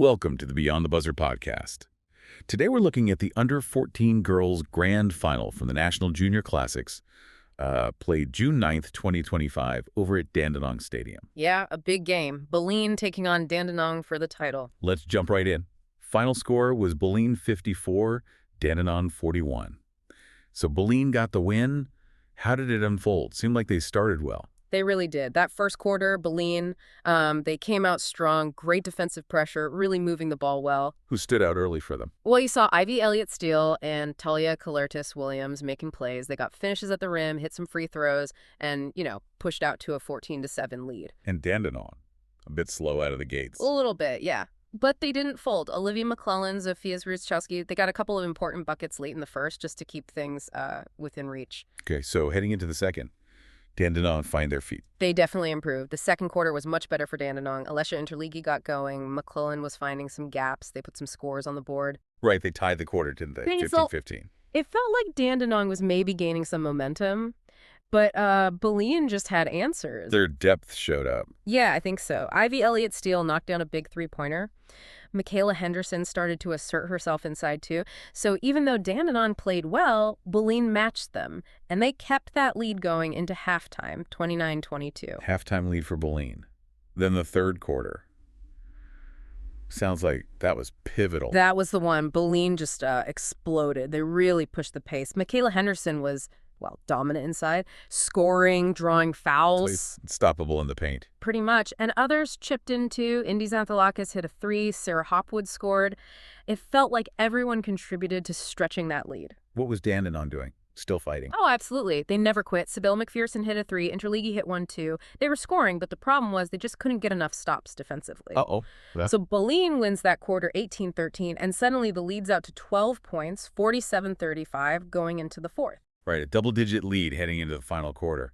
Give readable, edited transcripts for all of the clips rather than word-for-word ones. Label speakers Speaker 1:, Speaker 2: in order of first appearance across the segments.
Speaker 1: Welcome to the Beyond the Buzzer podcast. Today we're looking at the Under-14 Girls Grand Final from the National Junior Classics, played June 9th, 2025, over at Dandenong Stadium.
Speaker 2: Yeah, a big game. Bulleen taking on Dandenong for the title.
Speaker 1: Let's jump right in. Final score was Bulleen 54, Dandenong 41. So Bulleen got the win. How did it unfold? Seemed like they started well.
Speaker 2: They really did. That first quarter, Bulleen, they came out strong, great defensive pressure, really moving the ball well.
Speaker 1: Who stood out early for them?
Speaker 2: Well, you saw Elliott-Steele and Kelertas Williams making plays. They got finishes at the rim, hit some free throws, and, pushed out to a 14-7 lead.
Speaker 1: And Dandenong, a bit slow out of the gates.
Speaker 2: A little bit, yeah. But they didn't fold. Olivia McLelland, Zofia Zruchowski, they got a couple of important buckets late in the first just to keep things within reach.
Speaker 1: Okay, so heading into the second, Dandenong find their feet.
Speaker 2: They definitely improved. The second quarter was much better for Dandenong. Elliott-Steele got going. McLelland was finding some gaps. They put some scores on the board.
Speaker 1: Right, they tied the quarter, didn't they? 15-15.
Speaker 2: It felt like Dandenong was maybe gaining some momentum, but Bulleen just had answers.
Speaker 1: Their depth showed up.
Speaker 2: Yeah, I think so. Elliott-Steele knocked down a big three-pointer. Mikaela Henderson started to assert herself inside, too. So even though Dandenong played well, Bulleen matched them, and they kept that lead going into halftime, 29-22.
Speaker 1: Halftime lead for Bulleen. Then the third quarter. Sounds like that was pivotal.
Speaker 2: That was the one. Bulleen just exploded. They really pushed the pace. Mikaela Henderson was, dominant inside, scoring, drawing fouls.
Speaker 1: Unstoppable in the paint.
Speaker 2: Pretty much. And others chipped in, too. Indy Xanthalakis hit a three. Sarah Hopwood scored. It felt like everyone contributed to stretching that lead.
Speaker 1: What was Dandenong doing? Still fighting?
Speaker 2: Oh, absolutely. They never quit. Sibylle McPherson hit a three. Interleague hit one, too. They were scoring, but the problem was they just couldn't get enough stops defensively.
Speaker 1: Uh-oh.
Speaker 2: So Bulleen wins that quarter 18-13, and suddenly the lead's out to 12 points, 47-35, going into the fourth.
Speaker 1: Right, a double-digit lead heading into the final quarter.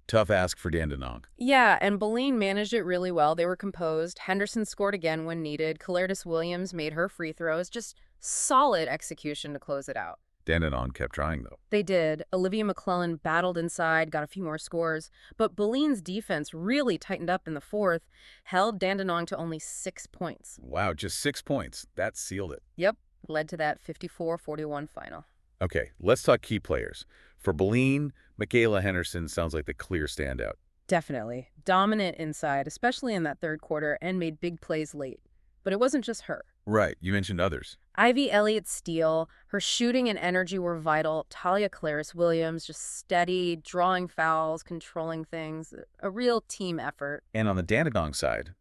Speaker 1: Tough ask for Dandenong.
Speaker 2: Yeah, and Bulleen managed it really well. They were composed. Henderson scored again when needed. Kelertas Williams made her free throws. Just solid execution to close it out.
Speaker 1: Dandenong kept trying, though.
Speaker 2: They did. Olivia McLelland battled inside, got a few more scores. But Bulleen's defense really tightened up in the fourth, held Dandenong to only 6 points.
Speaker 1: Wow, just 6 points. That sealed it.
Speaker 2: Yep, led to that 54-41 final.
Speaker 1: Okay, let's talk key players. For Bulleen, Mikaela Henderson sounds like the clear standout.
Speaker 2: Definitely. Dominant inside, especially in that third quarter, and made big plays late. But it wasn't just her.
Speaker 1: Right, you mentioned others.
Speaker 2: Elliott-Steele, her shooting and energy were vital. Kelertas Williams, just steady, drawing fouls, controlling things. A real team effort.
Speaker 1: And on the Dandenong side,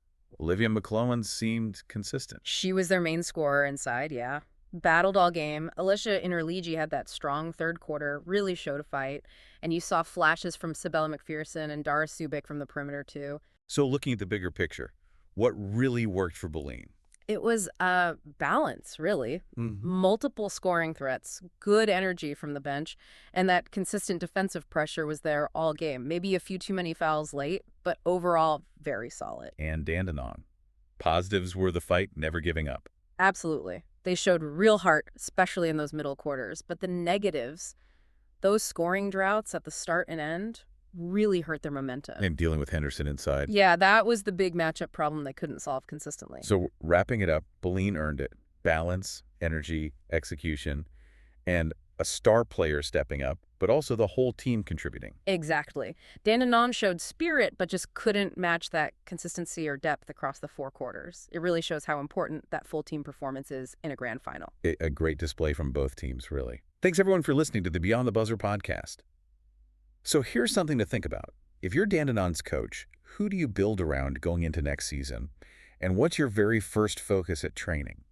Speaker 1: Olivia McLelland seemed consistent.
Speaker 2: She was their main scorer inside, yeah. Battled all game. Alicia Interleague had that strong third quarter, really showed a fight. And you saw flashes from Sibylle McPherson and Dara Subik from the perimeter, too.
Speaker 1: So looking at the bigger picture, what really worked for Bulleen?
Speaker 2: It was balance, really. Multiple scoring threats, good energy from the bench, and that consistent defensive pressure was there all game. Maybe a few too many fouls late, but overall, very solid.
Speaker 1: And Dandenong. Positives were the fight, never giving up.
Speaker 2: Absolutely. They showed real heart, especially in those middle quarters. But the negatives, those scoring droughts at the start and end, really hurt their momentum.
Speaker 1: And dealing with Henderson inside.
Speaker 2: Yeah, that was the big matchup problem they couldn't solve consistently.
Speaker 1: So wrapping it up, Bulleen earned it. Balance, energy, execution, and a star player stepping up, but also the whole team contributing.
Speaker 2: Exactly. Dandenong showed spirit, but just couldn't match that consistency or depth across the four quarters. It really shows how important that full team performance is in a grand final.
Speaker 1: A great display from both teams, really. Thanks, everyone, for listening to the Beyond the Buzzer podcast. So here's something to think about. If you're Dandenong's coach, who do you build around going into next season? And what's your very first focus at training?